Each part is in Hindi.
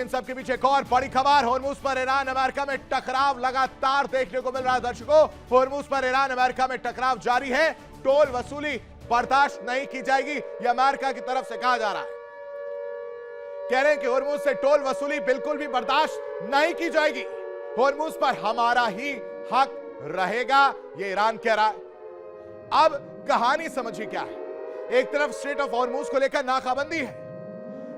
इन सब के पीछे एक और बड़ी खबर, होर्मुज पर ईरान अमेरिका में टकराव लगातार देखने को मिल रहा है दर्शकों। होर्मुज पर ईरान अमेरिका में टकराव जारी है। टोल वसूली बर्दाश्त नहीं की जाएगी, यह अमेरिका की तरफ से कहा जा रहा है। कह रहे हैं कि होर्मुज से टोल वसूली बिल्कुल भी बर्दाश्त नहीं की जाएगी। होर्मुज पर हमारा ही हक रहेगा, यह ईरान कह रहा है। अब कहानी समझिए क्या है। एक तरफ स्ट्रेट ऑफ होर्मुज को लेकर नाकाबंदी है,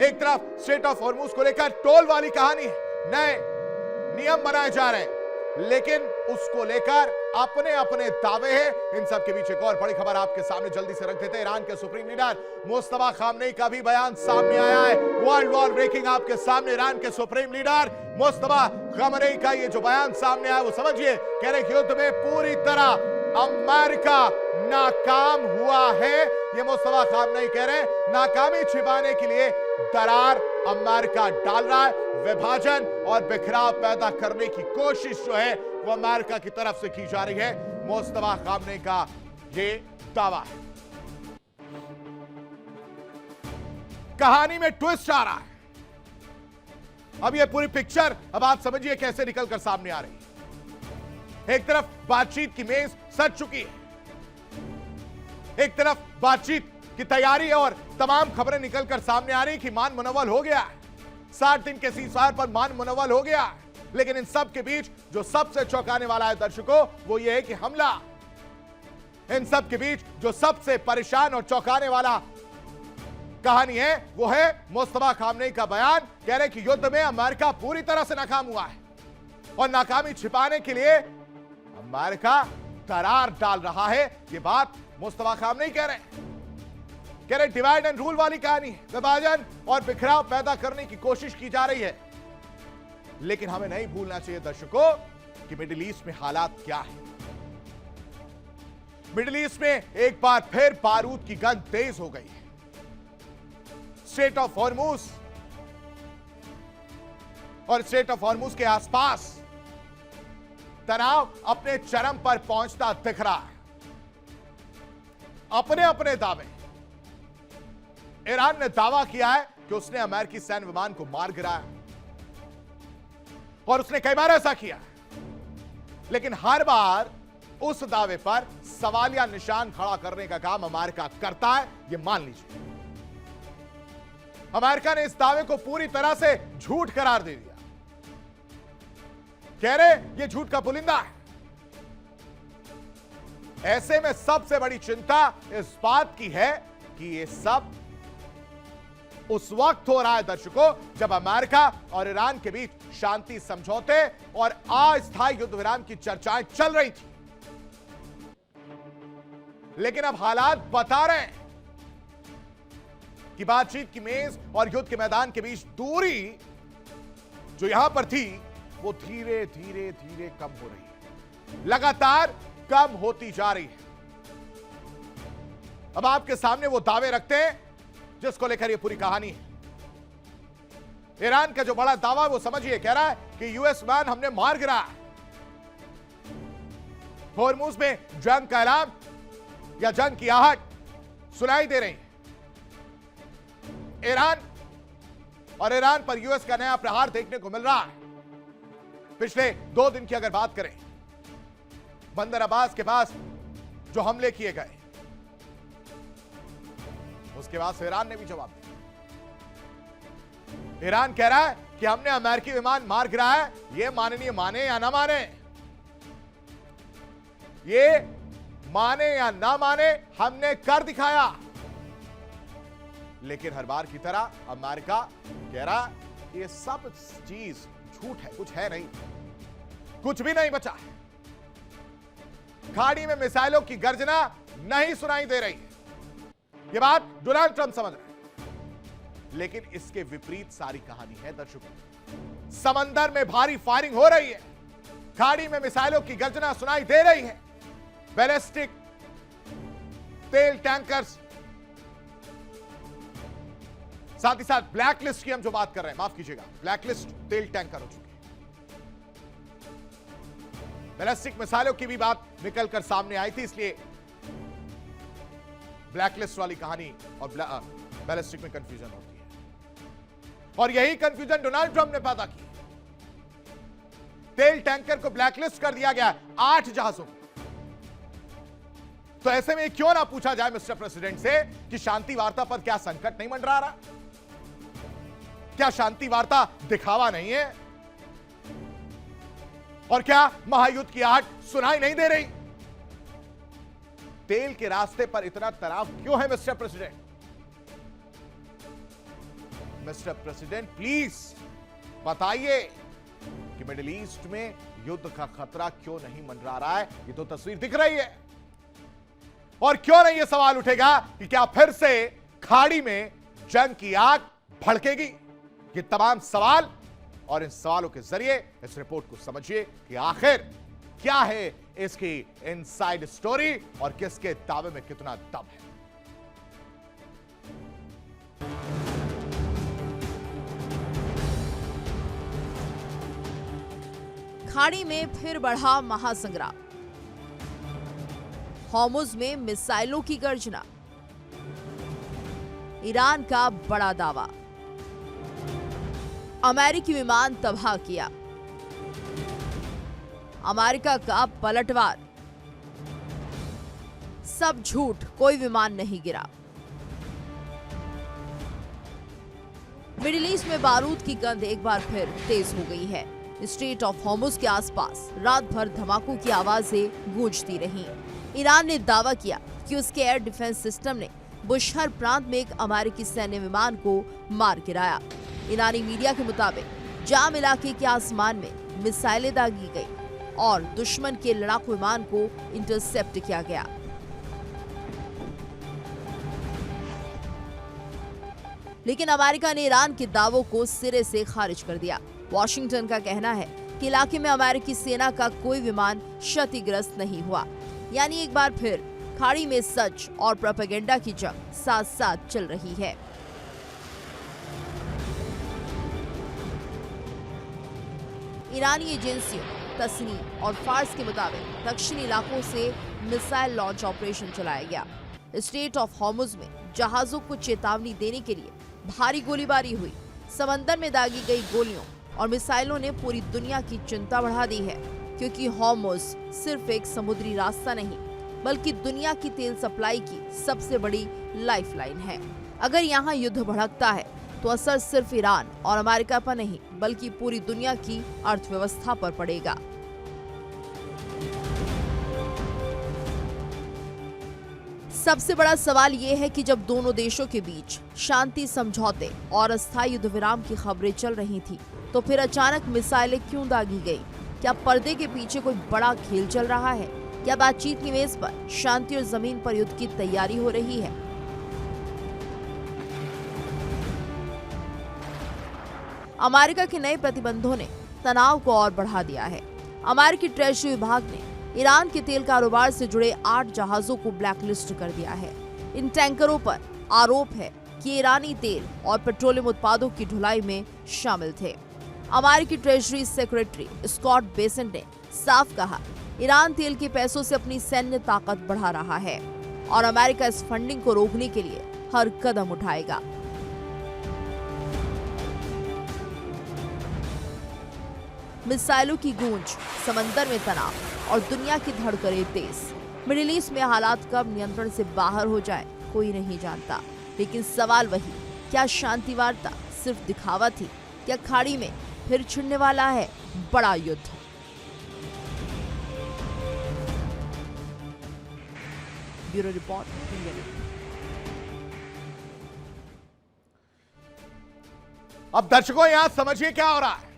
एक तरफ स्ट्रेट ऑफ होर्मुज को लेकर टोल वाली कहानी है, नए नियम बनाए जा रहे हैं, लेकिन उसको लेकर अपने अपने दावे हैं। इन सब के बीच एक और बड़ी खबर आपके सामने जल्दी से रख देते हैं। ईरान के सुप्रीम लीडर मुस्तफा खामनेई का भी बयान सामने आया है। वर्ल्ड वॉर ब्रेकिंग आपके सामने। ईरान के सुप्रीम लीडर मुस्तफा खामनेई का ये जो बयान सामने आया वो समझिए। कह रहे कि युद्ध में पूरी तरह अमेरिका नाकाम हुआ है। ये मुस्तफा खामनेई कह रहे हैं नाकामी छिपाने के लिए दरार अमेरिका डाल रहा है। विभाजन और बिखराव पैदा करने की कोशिश जो है वो अमेरिका की तरफ से की जा रही है। मुस्तफा खामनेई का ये दावा है। कहानी में ट्विस्ट आ रहा है। अब ये पूरी पिक्चर अब आप समझिए कैसे निकलकर सामने आ रही है। एक तरफ बातचीत की मेज सज चुकी है, एक तरफ बातचीत की तैयारी और तमाम खबरें निकलकर सामने आ रही कि मान मुनव्वल हो गया है, 60 दिन के सीज़फायर पर मान मुनव्वल हो गया है। लेकिन इन सब के बीच जो सबसे चौंकाने वाला है दर्शकों वो ये है कि हमला। इन सब के बीच जो सबसे परेशान और चौंकाने वाला कहानी है वो है मुस्तफा खामनेई का बयान। कह रहे कि युद्ध में अमेरिका पूरी तरह से नाकाम हुआ है और नाकामी छिपाने के लिए अमेरिका दरार डाल रहा है। ये बात मुस्तफा खामनेई कह रहे हैं। कह रहे डिवाइड एंड रूल वाली कहानी है, विभाजन और बिखराव पैदा करने की कोशिश की जा रही है। लेकिन हमें नहीं भूलना चाहिए दर्शकों कि मिडिल ईस्ट में हालात क्या है। मिडिल ईस्ट में एक बार फिर बारूद की गंध तेज हो गई है। स्ट्रेट ऑफ होर्मुज और स्ट्रेट ऑफ होर्मुज के आसपास तनाव अपने चरम पर पहुंचता दिख रहा है। अपने अपने दावे। ईरान ने दावा किया है कि उसने अमेरिकी सैन्य विमान को मार गिराया और उसने कई बार ऐसा किया, लेकिन हर बार उस दावे पर सवालिया निशान खड़ा करने का काम अमेरिका करता है। यह मान लीजिए अमेरिका ने इस दावे को पूरी तरह से झूठ करार दे दिया। कह रहे यह झूठ का पुलिंदा है। ऐसे में सबसे बड़ी चिंता इस बात की है कि यह सब उस वक्त हो रहा है दर्शकों जब अमेरिका और ईरान के बीच शांति समझौते और अस्थायी युद्ध विराम की चर्चाएं चल रही थी। लेकिन अब हालात बता रहे हैं कि बातचीत की मेज और युद्ध के मैदान के बीच दूरी जो यहां पर थी वो धीरे धीरे धीरे कम हो रही है, लगातार कम होती जा रही है। अब आपके सामने वो दावे रखते हैं जिसको लेकर ये पूरी कहानी है। ईरान का जो बड़ा दावा वो समझिए, कह रहा है कि यूएस मैन हमने मार गिराया। होर्मुज में जंग का ऐलान या जंग की आहट सुनाई दे रही है। ईरान पर यूएस का नया प्रहार देखने को मिल रहा है। पिछले 2 दिन की अगर बात करें, बंदर अब्बास के पास जो हमले किए गए उसके बाद से ईरान ने भी जवाब दिया। ईरान कह रहा है कि हमने अमेरिकी विमान मार गिराया है। ये माननीय माने या ना माने, ये माने या ना माने, हमने कर दिखाया। लेकिन हर बार की तरह अमेरिका कह रहा ये सब चीज झूठ है, कुछ है नहीं, कुछ भी नहीं बचा है। खाड़ी में मिसाइलों की गर्जना नहीं सुनाई दे रही है। यह बात डोनाल्ड ट्रंप समझ रहे हैं। लेकिन इसके विपरीत सारी कहानी है दर्शकों। समंदर में भारी फायरिंग हो रही है, खाड़ी में मिसाइलों की गर्जना सुनाई दे रही है। बैलिस्टिक तेल टैंकर्स, साथ ही साथ ब्लैकलिस्ट की हम जो बात कर रहे हैं, माफ कीजिएगा, ब्लैकलिस्ट तेल टैंकर हो चुके हैं। बैलिस्टिक मिसाइलों की भी बात निकलकर सामने आई थी, इसलिए ब्लैकलिस्ट वाली कहानी और बैलिस्टिक में कंफ्यूजन होती है। और यही कंफ्यूजन डोनाल्ड ट्रंप ने पैदा की। तेल टैंकर को ब्लैकलिस्ट कर दिया गया 8 जहाजों। तो ऐसे में क्यों ना पूछा जाए मिस्टर प्रेसिडेंट से कि शांति वार्ता पर क्या संकट नहीं मंडरा रहा? क्या शांति वार्ता दिखावा नहीं है? और क्या महायुद्ध की आहट सुनाई नहीं दे रही? तेल के रास्ते पर इतना तनाव क्यों है mister president? Mister president please बताइए कि मिडिल ईस्ट में युद्ध का खतरा क्यों नहीं मंडरा रहा है? ये तो तस्वीर दिख रही है। और क्यों नहीं यह सवाल उठेगा कि क्या फिर से खाड़ी में जंग की आग भड़केगी? ये तमाम सवाल, और इन सवालों के जरिए इस रिपोर्ट को समझिए कि आखिर क्या है इसकी इनसाइड स्टोरी और किसके दावे में कितना दम है। खाड़ी में फिर बढ़ा महासंग्राम। हॉर्मुज में मिसाइलों की गर्जना। ईरान का बड़ा दावा। अमेरिकी विमान तबाह किया। अमेरिका का पलटवार। सब झूठ, कोई विमान नहीं गिरा। मिडिल ईस्ट में बारूद की गंध एक बार फिर तेज हो गई है। स्ट्रेट ऑफ हॉर्मुज के आसपास रात भर धमाकों की आवाजें गूंजती रहीं। ईरान ने दावा किया कि उसके एयर डिफेंस सिस्टम ने बुशहर प्रांत में एक अमेरिकी सैन्य विमान को मार गिराया। ईरानी मीडिया के मुताबिक जाम इलाके के आसमान में मिसाइलें दागी गई और दुश्मन के लड़ाकू विमान को इंटरसेप्ट किया गया। लेकिन अमेरिका ने ईरान के दावों को सिरे से खारिज कर दिया। वॉशिंगटन का कहना है कि इलाके में अमेरिकी सेना का कोई विमान क्षतिग्रस्त नहीं हुआ। यानी एक बार फिर खाड़ी में सच और प्रोपेगेंडा की जंग साथ साथ चल रही है। ईरानी एजेंसियों तसनी और फार्स के मुताबिक दक्षिणी इलाकों से मिसाइल लॉन्च ऑपरेशन चलाया गया। स्ट्रेट ऑफ हॉर्मुज में जहाजों को चेतावनी देने के लिए भारी गोलीबारी हुई। समंदर में दागी गई गोलियों और मिसाइलों ने पूरी दुनिया की चिंता बढ़ा दी है, क्योंकि हॉर्मुज सिर्फ एक समुद्री रास्ता नहीं बल्कि दुनिया की तेल सप्लाई की सबसे बड़ी लाइफलाइन है। अगर यहाँ युद्ध भड़कता है तो असर सिर्फ ईरान और अमेरिका पर नहीं बल्कि पूरी दुनिया की अर्थव्यवस्था पर पड़ेगा। सबसे बड़ा सवाल ये है कि जब दोनों देशों के बीच शांति समझौते और अस्थायी युद्ध विराम की खबरें चल रही थी तो फिर अचानक मिसाइलें क्यों दागी गई? क्या पर्दे के पीछे कोई बड़ा खेल चल रहा है? क्या बातचीत की मेज पर शांति और जमीन पर युद्ध की तैयारी हो रही है? अमेरिका के नए प्रतिबंधों ने तनाव को और बढ़ा दिया है। अमेरिकी ट्रेजरी विभाग ने ईरान के तेल कारोबार से जुड़े 8 जहाजों को ब्लैकलिस्ट कर दिया है। इन टैंकरों पर आरोप है कि ईरानी तेल और पेट्रोलियम उत्पादों की ढुलाई में शामिल थे। अमेरिकी ट्रेजरी सेक्रेटरी स्कॉट बेसेंट ने साफ कहा, ईरान तेल के पैसों से अपनी सैन्य ताकत बढ़ा रहा है और अमेरिका इस फंडिंग को रोकने के लिए हर कदम उठाएगा। मिसाइलों की गूंज, समंदर में तनाव और दुनिया की धड़कनें तेज। मिडिल ईस्ट में हालात कब नियंत्रण से बाहर हो जाए कोई नहीं जानता, लेकिन सवाल वही, क्या शांति वार्ता सिर्फ दिखावा थी? क्या खाड़ी में फिर छिड़ने वाला है बड़ा युद्ध? Bureau report, India news. अब दर्शकों यहां समझिए क्या हो रहा है।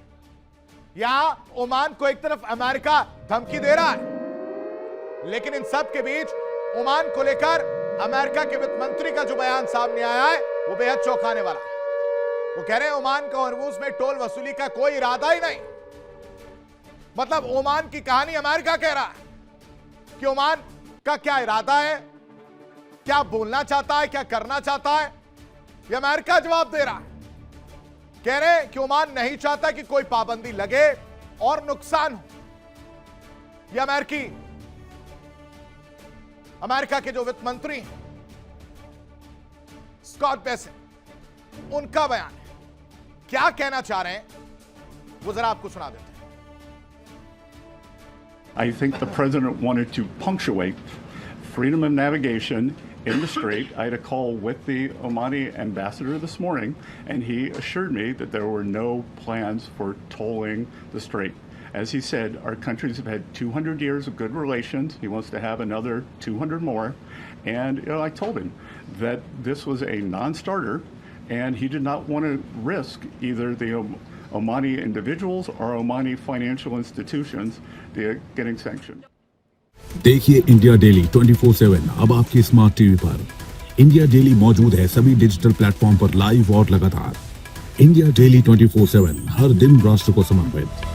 यहां ओमान को एक तरफ अमेरिका धमकी दे रहा है, लेकिन इन सब के बीच ओमान को लेकर अमेरिका के वित्त मंत्री का जो बयान सामने आया है वो बेहद चौंकाने वाला है। वो कह रहे हैं ओमान का हॉर्मुज में टोल वसूली का कोई इरादा ही नहीं। मतलब ओमान की कहानी अमेरिका कह रहा है कि ओमान का क्या इरादा है, क्या बोलना चाहता है, क्या करना चाहता है, ये अमेरिका जवाब दे रहा है। कह रहे हैं कि ओमान नहीं चाहता कि कोई पाबंदी लगे और नुकसान हो। ये अमेरिका के जो वित्त मंत्री हैं स्कॉट बेसेंट, उनका बयान है। क्या कहना चाह रहे हैं वो जरा आपको सुना देते हैं। I think the president wanted to punctuate freedom of navigation in the strait. I had a call with the Omani ambassador this morning, and he assured me that there were no plans for tolling the strait. As he said, our countries have had 200 years of good relations. He wants to have another 200 more. And I told him that this was a non-starter, and he did not want to risk either the Omani individuals or Omani financial institutions getting sanctioned. देखिए इंडिया डेली 24/7 अब आपकी स्मार्ट टीवी पर। इंडिया डेली मौजूद है सभी डिजिटल प्लेटफॉर्म पर लाइव और लगातार। इंडिया डेली 24/7 हर दिन राष्ट्र को समर्पित।